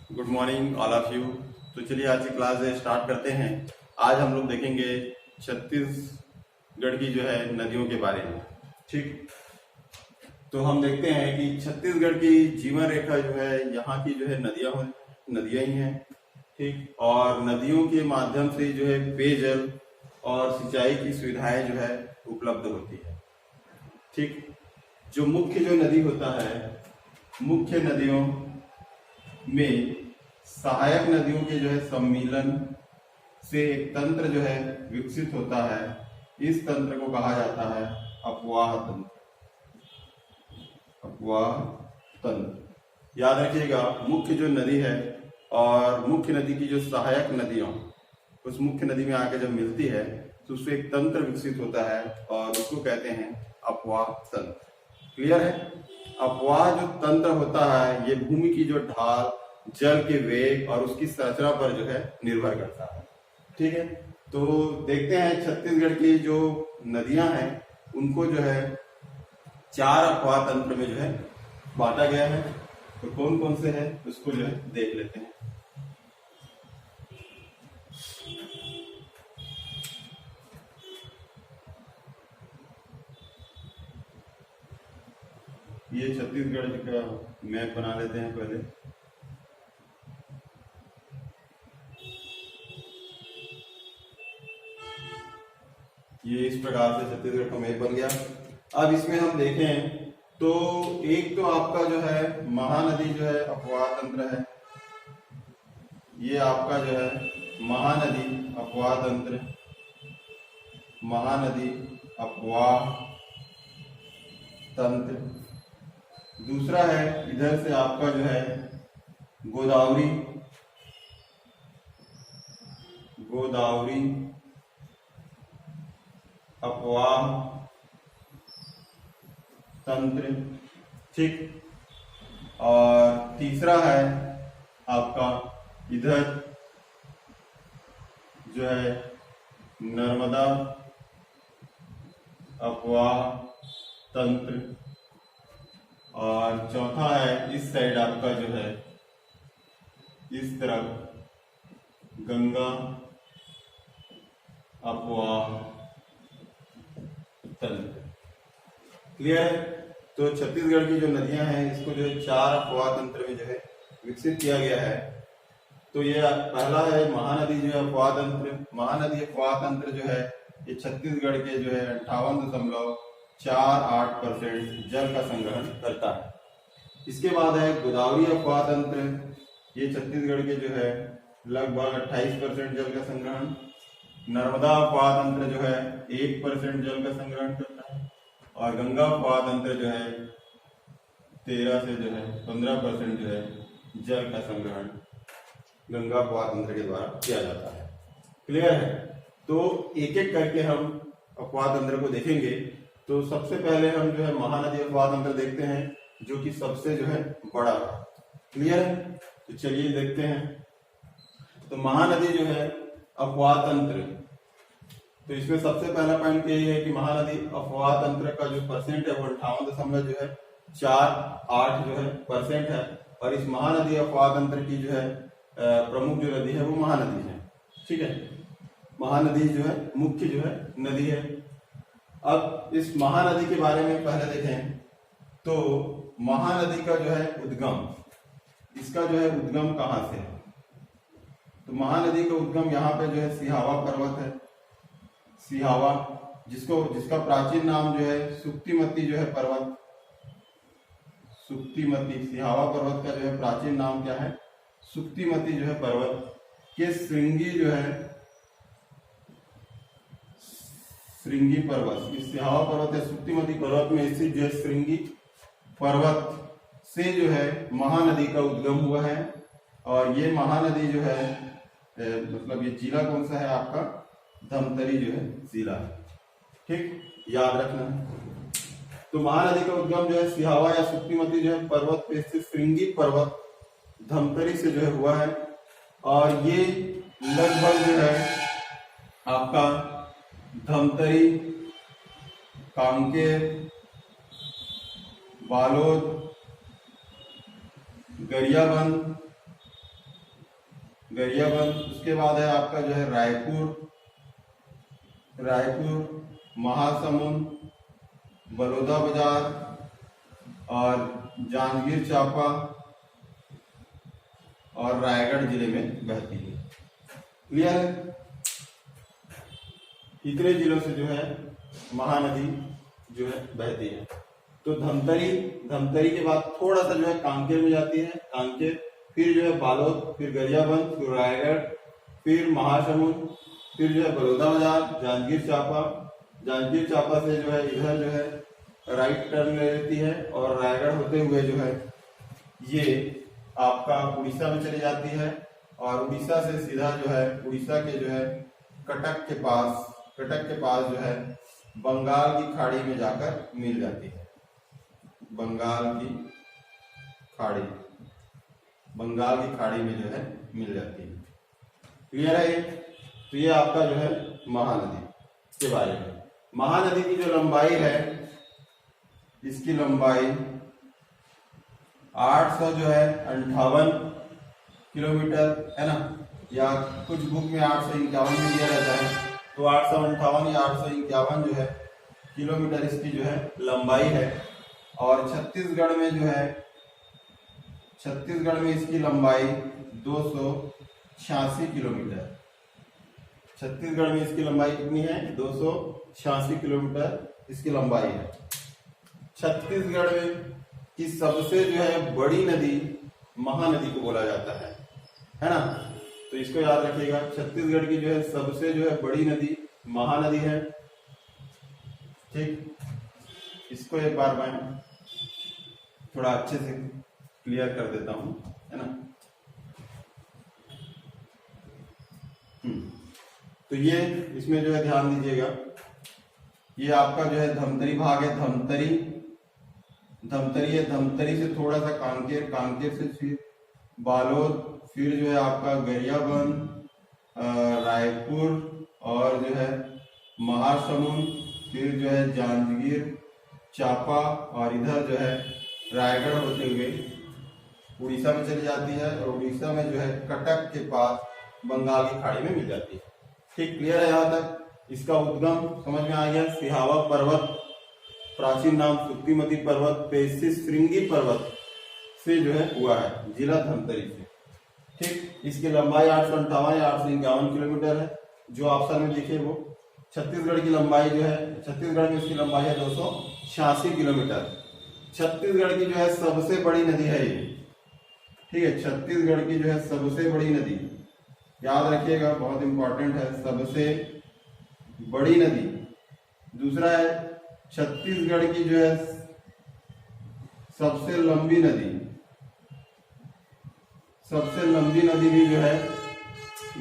Good morning all of you. तो चलिए आज की क्लास स्टार्ट करते हैं। आज हम लोग देखेंगे छत्तीसगढ़ की जो है नदियों के बारे में। ठीक, तो हम देखते हैं कि छत्तीसगढ़ की जीवन रेखा जो है यहाँ की जो है नदियां ही हैं। ठीक, और नदियों के माध्यम से जो है पेयजल और सिंचाई की सुविधाएं जो है उपलब्ध होती है। ठीक, जो मुख्य जो नदी होता है, मुख्य नदियों में सहायक नदियों के जो है सम्मिलन से एक तंत्र जो है विकसित होता है। इस तंत्र को कहा जाता है अपवाह तंत्र। अपवाह तंत्र याद रखिएगा, मुख्य जो नदी है और मुख्य नदी की जो सहायक नदियां उस मुख्य नदी में आके जब मिलती है तो उससे एक तंत्र विकसित होता है और उसको कहते हैं अपवाह तंत्र। क्लियर है? अपवाह जो तंत्र होता है ये भूमि की जो ढाल, जल के वेग और उसकी संरचना पर जो है निर्भर करता है। ठीक है, तो देखते हैं छत्तीसगढ़ की जो नदियां हैं उनको जो है 4 अपवाह तंत्र में जो है बांटा गया है। तो कौन कौन से हैं उसको जो है देख लेते हैं। ये छत्तीसगढ़ का मैप बना लेते हैं पहले। ये इस प्रकार से छत्तीसगढ़ का मैप बन गया। अब इसमें हम देखें तो एक तो आपका जो है महानदी जो है अपवाह तंत्र है। ये आपका जो है महानदी अपवाह तंत्र, महानदी अपवाह तंत्र। दूसरा है इधर से आपका जो है गोदावरी, गोदावरी अपवाह तंत्र। ठीक, और तीसरा है आपका इधर जो है नर्मदा अपवाह तंत्र। और चौथा है इस साइड आपका जो है इस तरफ गंगा अपवाह तंत्र। क्लियर है? तो छत्तीसगढ़ की जो नदियां हैं इसको जो है 4 अपवाह तंत्र में जो है विकसित किया गया है। तो ये पहला है महानदी जो है अपवाह तंत्र। महानदी अपवाह तंत्र जो है ये छत्तीसगढ़ के जो है 58.48% जल का संग्रहण करता है। इसके बाद है गोदावरी अपवाह तंत्र। ये छत्तीसगढ़ के जो है लगभग 28% जल का संग्रहण। नर्मदा अपवाह तंत्र जो है 1% जल का संग्रहण करता है। और गंगा अपवाह तंत्र जो है 13 से जो है 15% जो है जल का संग्रहण गंगा अपवाह तंत्र के द्वारा किया जाता है। क्लियर है? तो एक एक करके हम अपवाह तंत्र को देखेंगे। तो सबसे पहले हम जो है महानदी अपवाह तंत्र देखते हैं जो कि सबसे जो है बड़ा है। क्लियर है? तो चलिए देखते हैं। तो महानदी जो है अपवाह तंत्र, तो इसमें सबसे पहला पॉइंट यही है कि महानदी अपवाह तंत्र का जो परसेंट है वो 58 जो है 48 जो है परसेंट है। और इस महानदी अपवाह तंत्र की जो है प्रमुख जो नदी है वो महानदी है। ठीक है, महानदी जो है मुख्य जो है नदी है। अब इस महानदी के बारे में पहले देखें तो महानदी का जो है उद्गम, इसका जो है उद्गम कहाँ से है? तो महानदी का उद्गम यहाँ पे जो है सिहावा पर्वत है। सिहावा, जिसका प्राचीन नाम जो है सुक्तिमती जो है पर्वत, सुक्तिमती। सिहावा पर्वत का जो है प्राचीन नाम क्या है? सुक्तिमती जो है पर्वत के श्रृंगी जो है श्रृंगी पर्वत, इस सिहावा पर्वत या सुक्तिमती पर्वत में स्थित जो है श्रृंगी पर्वत से जो है महानदी का उद्गम हुआ है। और ये महानदी जो है मतलब ये जिला कौन सा है आपका? धमतरी जो है जिला है। ठीक, याद रखना है। तो महानदी का उद्गम जो है सिहावा या सुक्तिमती जो है पर्वत पे स्थित श्रृंगी पर्वत धमतरी से जो है हुआ है। और ये लगभग जो है आपका धमतरी, कांकेर, बालोद, गरियाबंद गरियाबंद। उसके बाद है आपका जो है रायपुर, महासमुंद, बलौदा बाजार और जांजगीर चांपा और रायगढ़ जिले में बहती है। क्लियर है? इतने जिलों से जो है महानदी जो है बहती है। तो धमतरी के बाद थोड़ा सा जो है कांकेर में जाती है, कांकेर, फिर जो है बालोद, फिर गरियाबंद, फिर रायगढ़, फिर महासमुंद, फिर जो है बलौदा बाजार, जांजगीर चांपा से जो है इधर जो है राइट टर्न ले लेती है और रायगढ़ होते हुए जो है ये आपका उड़ीसा में चली जाती है और उड़ीसा से सीधा जो है उड़ीसा के जो है कटक के पास जो है बंगाल की खाड़ी में जाकर मिल जाती है। बंगाल की खाड़ी में जो है मिल जाती है। क्लियर है? तो ये आपका जो है महानदी के बारे में। महानदी की जो लंबाई है, इसकी लंबाई 858 किलोमीटर है ना, या कुछ बुक में 851 में दिया रहता है, तो 858 या 851 जो है किलोमीटर इसकी जो है लंबाई है। और छत्तीसगढ़ में इसकी लंबाई 286 किलोमीटर। छत्तीसगढ़ में इसकी लंबाई कितनी है? 286 किलोमीटर इसकी लंबाई है। छत्तीसगढ़ में की सबसे जो है बड़ी नदी महानदी को बोला जाता है ना, तो इसको याद रखिएगा। छत्तीसगढ़ की जो है सबसे जो है बड़ी नदी महानदी है। ठीक, इसको एक बार मैं थोड़ा अच्छे से क्लियर कर देता हूं, है ना। तो ये इसमें जो है ध्यान दीजिएगा, ये आपका जो है धमतरी भाग है। धमतरी से थोड़ा सा कांकेर से फिर बालोद, फिर जो है आपका गरियाबंद, रायपुर और जो है महासमुंद, फिर जो है जांजगीर चांपा और इधर जो है रायगढ़ होते हुए उड़ीसा में चली जाती है और उड़ीसा में जो है कटक के पास बंगाल की खाड़ी में मिल जाती है। ठीक, क्लियर है यहाँ तक? इसका उद्गम समझ में आ गया। सिहावा पर्वत, प्राचीन नाम सुक्तिमती पर्वत, पेसिस श्रृंगी पर्वत से जो है हुआ है, जिला धमतरी से। ठीक, इसकी लंबाई 858 या 851 किलोमीटर है, जो ऑप्शन में लिखे वो। छत्तीसगढ़ की लंबाई जो है, छत्तीसगढ़ में इसकी लंबाई है 286 किलोमीटर। छत्तीसगढ़ की जो है सबसे बड़ी नदी है ये। ठीक है, छत्तीसगढ़ की जो है सबसे बड़ी नदी, याद रखिएगा, बहुत इंपॉर्टेंट है, सबसे बड़ी नदी। दूसरा है छत्तीसगढ़ की जो है सबसे लंबी नदी। सबसे लंबी नदी भी जो है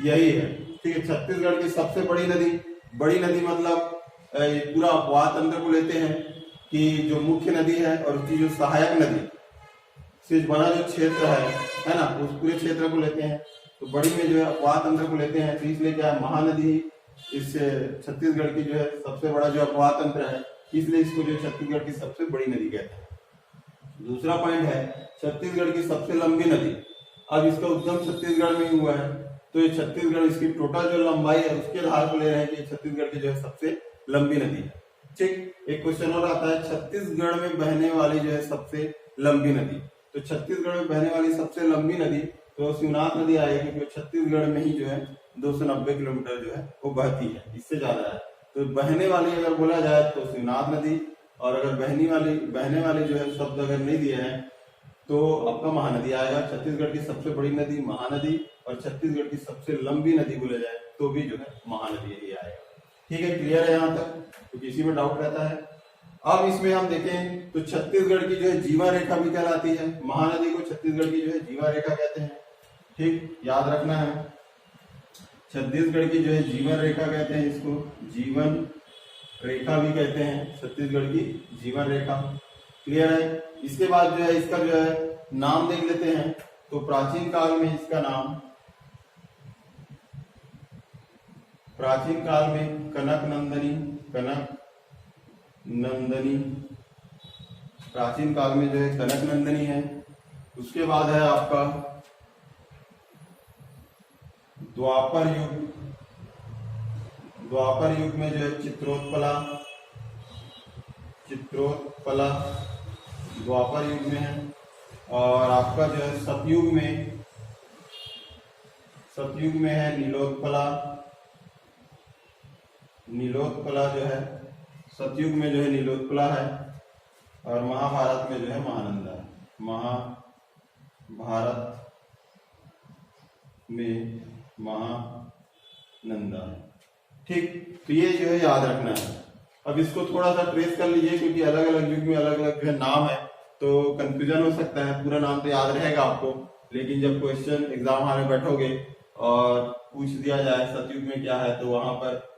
यही है। ठीक है, छत्तीसगढ़ की सबसे बड़ी नदी मतलब पूरा अपवाह तंत्र को लेते हैं कि जो मुख्य नदी है और उसकी जो सहायक नदी से बना जो क्षेत्र है ना, उस पूरे क्षेत्र को लेते हैं। तो बड़ी में जो है अपवाह तंत्र को लेते हैं, तो इसलिए क्या है, महानदी इस छत्तीसगढ़ की जो है सबसे बड़ा जो अपवाह तंत्र है, इसलिए इसको जो छत्तीसगढ़ की सबसे बड़ी नदी कहते हैं। दूसरा पॉइंट है छत्तीसगढ़ की सबसे लंबी नदी। अब इसका उद्गम छत्तीसगढ़ में ही हुआ है, तो ये छत्तीसगढ़ इसकी टोटल जो लंबाई है उसके आधार पर ले रहे हैं कि छत्तीसगढ़ की जो है सबसे लंबी नदी है। ठीक, एक क्वेश्चन और आता है, छत्तीसगढ़ में बहने वाली जो है सबसे लंबी नदी। तो छत्तीसगढ़ में बहने वाली सबसे लंबी नदी तो शिवनाथ नदी आएगी, क्योंकि छत्तीसगढ़ में ही जो है 290 किलोमीटर जो है वो बहती है, इससे ज्यादा है। तो बहने वाली अगर बोला जाए तो शिवनाथ नदी, और अगर बहने वाली जो है शब्द अगर नहीं दिए हैं तो आपका महानदी आएगा। छत्तीसगढ़ की सबसे बड़ी नदी महानदी, और छत्तीसगढ़ की सबसे लंबी नदी बोला जाए तो भी जो है महानदी ही आएगा। ठीक है, क्लियर है यहाँ तक? तो किसी में डाउट रहता है? अब इसमें हम देखें तो छत्तीसगढ़ की जो है जीवा रेखा भी कहलाती है। महानदी को छत्तीसगढ़ की जो है जीवा रेखा कहते हैं। ठीक, याद रखना है, छत्तीसगढ़ की जो है जीवन रेखा कहते हैं, इसको जीवन रेखा भी कहते हैं, छत्तीसगढ़ की जीवन रेखा। क्लियर है? इसके बाद जो है इसका जो है नाम देख लेते हैं। तो प्राचीन काल में इसका नाम, प्राचीन काल में कनक नंदनी, प्राचीन काल में जो है कनक नंदनी है। उसके बाद है आपका द्वापर युग में जो है चित्रोत्पला द्वापर युग में है। और आपका जो है सतयुग में है नीलोत्पला जो है सतयुग में जो है नीलोत्पला है। और महाभारत में जो है महानंदा है। महाभारत में महानंदा है। ठीक, तो ये जो है याद रखना है। अब इसको थोड़ा सा ट्रेस कर लीजिए, क्योंकि अलग अलग युग में अलग अलग जो है नाम है, तो कंफ्यूजन हो सकता है। पूरा नाम तो याद रहेगा आपको, लेकिन जब क्वेश्चन एग्जाम हॉल में बैठोगे और पूछ दिया जाए सतयुग में क्या है, तो वहां पर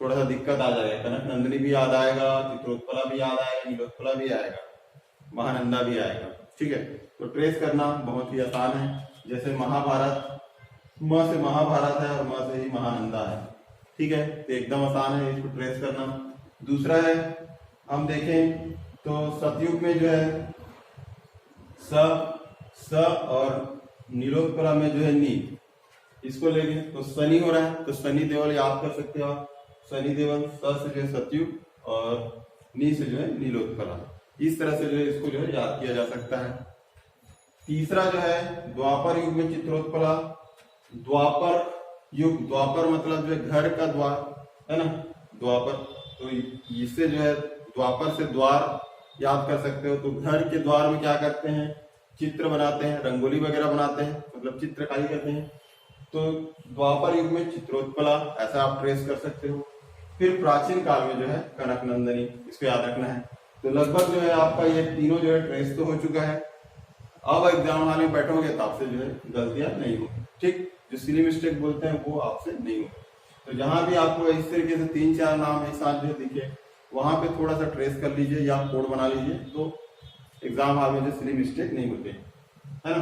थोड़ा सा दिक्कत आ जाएगा। कनक नंदिनी भी याद आएगा, चित्रोत्पला भी याद आएगा, नीलोत्पला भी आएगा, महानंदा भी आएगा। ठीक है, तो ट्रेस करना बहुत ही आसान है। जैसे महाभारत, म से महाभारत है और म से ही महानंदा है। ठीक है, तो एकदम आसान है इसको ट्रेस करना। दूसरा है, हम देखें तो सतयुग में जो है स और नीलोत्पला में जो है नी, इसको लेंगे तो शनि हो रहा है, तो शनि देवल याद कर सकते हो आप। शनि देवल स से जो है सतयुग और नी से जो है नीलोत्पला। इस तरह से जो है इसको जो है याद किया जा सकता है। तीसरा जो है द्वापर युग में चित्रोत्पला। द्वापर मतलब जो है घर का द्वार है ना, द्वापर, तो इससे जो है द्वापर से द्वार याद कर सकते हो। तो घर के द्वार में क्या करते हैं, चित्र बनाते हैं, रंगोली वगैरह बनाते हैं, मतलब चित्रकारी करते हैं। तो द्वापर युग में चित्रोत्पला, ऐसा आप ट्रेस कर सकते हो। फिर प्राचीन काल में जो है कनक नंदिनी, इसको याद रखना है। तो लगभग जो है आपका ये तीनों जो है ट्रेस तो हो चुका है। अब एग्जाम हॉल में बैठोगे तो आपसे जो है गलतियां नहीं हो, ठीक, जो सिली मिस्टेक बोलते हैं वो आपसे नहीं हो। तो जहां भी आपको इस तरीके से 3-4 नाम एक साथ जो दिखे, वहां पे थोड़ा सा ट्रेस कर लीजिए या कोड बना लीजिए, तो एग्जाम हॉल में जो सिली मिस्टेक नहीं होते है ना।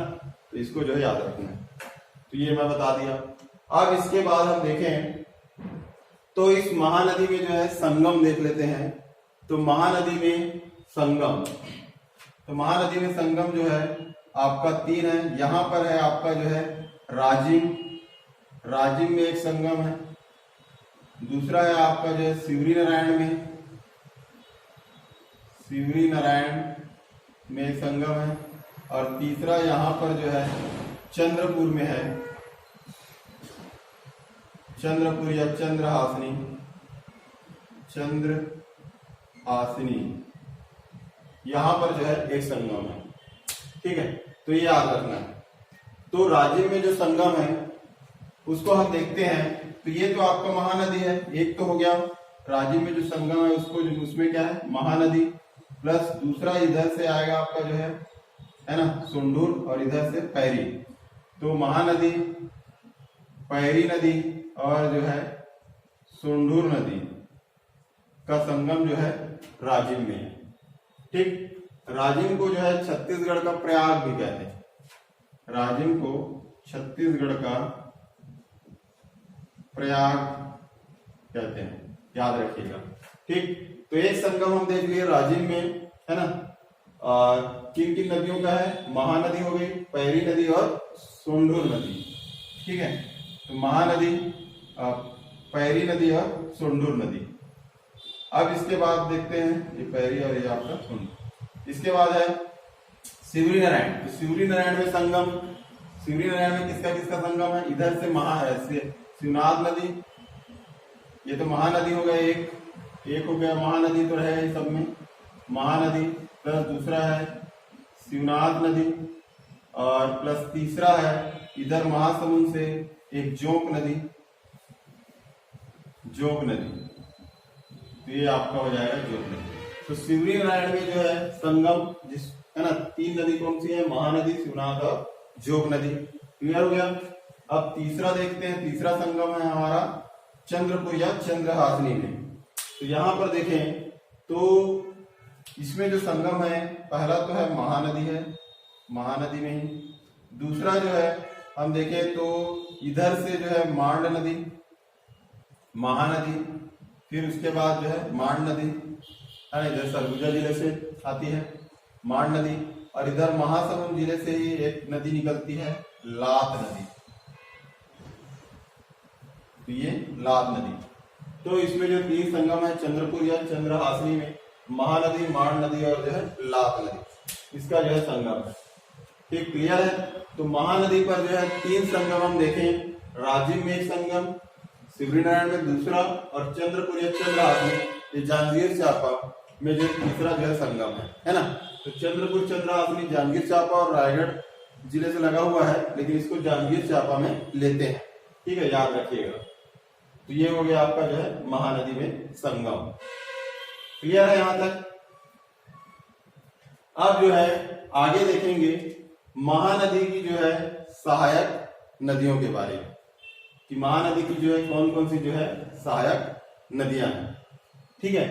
तो इसको जो है याद रखना है। तो ये मैं बता दिया। अब इसके बाद हम देखें तो इस महानदी में जो है संगम देख लेते हैं। तो महानदी में संगम, तो महानदी में संगम जो है आपका 3 है। यहां पर है आपका जो है राजिम में एक संगम है। दूसरा है आपका जो है सिवरी नारायण में एक संगम है। और तीसरा यहाँ पर जो है चंद्रपुर में है, चंद्रपुर या चंद्रहासिनी, यहां पर जो है एक संगम है। ठीक है, तो ये याद रखना है। तो राजिम में जो संगम है उसको हम देखते हैं। तो ये तो आपका महानदी है, एक तो हो गया। राजिम में जो संगम है उसको, उसमें क्या है महानदी, प्लस दूसरा इधर से आएगा आपका जो है ना सुंडूर, और इधर से पैरी। तो महानदी, पैरी नदी और जो है सुंडूर नदी का संगम जो है राजिम में है। ठीक, राजिम को जो है छत्तीसगढ़ का प्रयाग भी कहते हैं। राजिम को छत्तीसगढ़ का प्रयाग कहते हैं, याद रखिएगा। ठीक, तो एक संगम हम देख लिए राजिम में है ना। और किन किन नदियों का है, महानदी हो गई, पैरी नदी और सोंढूर नदी। ठीक है, तो महानदी, पैरी नदी और सोंढूर नदी। अब इसके बाद देखते हैं ये पैरी और ये आपका सोंढूर। इसके बाद है सिवरी नारायण। तो सिवरी नारायण में संगम, सिवरी नारायण में किसका किसका संगम है, इधर से शिवनाथ नदी, ये तो महानदी हो गया, एक हो गया महानदी, तो रहे सब में महानदी, प्लस दूसरा है शिवनाथ नदी, और प्लस तीसरा है इधर महासमुंद से एक जोंक नदी, तो ये आपका हो जाएगा जोंक नदी। तो सिवरी नारायण में जो है संगम जिस है ना, 3 नदी कौन सी है, महानदी, शिवनाथ और जोंक नदी। क्लियर हो गया। अब तीसरा देखते हैं, तीसरा संगम है हमारा चंद्रपुर या चंद्रहासिनी में। तो यहां पर देखें तो इसमें जो संगम है, पहला तो है महानदी है, महानदी में ही। दूसरा जो है हम देखें तो इधर से जो है मांड नदी, महानदी, फिर उसके बाद जो है मांड नदी है, इधर सरगुजा जिले से आती है मांड नदी, और इधर महासमुंद जिले से ही एक नदी निकलती है लात नदी। तो ये लात नदी। तो इसमें जो 3 संगम है चंद्रपुर या चंद्रहासिनी में, महानदी, माण नदी और जो है लात नदी, इसका जो है संगम है। ठीक, क्लियर है। तो महानदी पर जो है 3 संगम हम देखें, राजिम में एक संगम, शिवरीनारायण में दूसरा, और चंद्रपुर या चंद्रहासिनी, ये जांजगीर चांपा में जो तीसरा जो है संगम है ना। तो चंद्रपुर, चंद्रहासिनी जांजगीर चांपा और रायगढ़ जिले से लगा हुआ है, लेकिन इसको जांजगीर चांपा में लेते हैं। ठीक है, याद रखिएगा। तो ये हो गया आपका जो है महानदी में संगम। क्लियर है यहां तक। अब जो है आगे देखेंगे महानदी की जो है सहायक नदियों के बारे में, कि महानदी की जो है कौन कौन सी जो है सहायक नदियां हैं। ठीक है,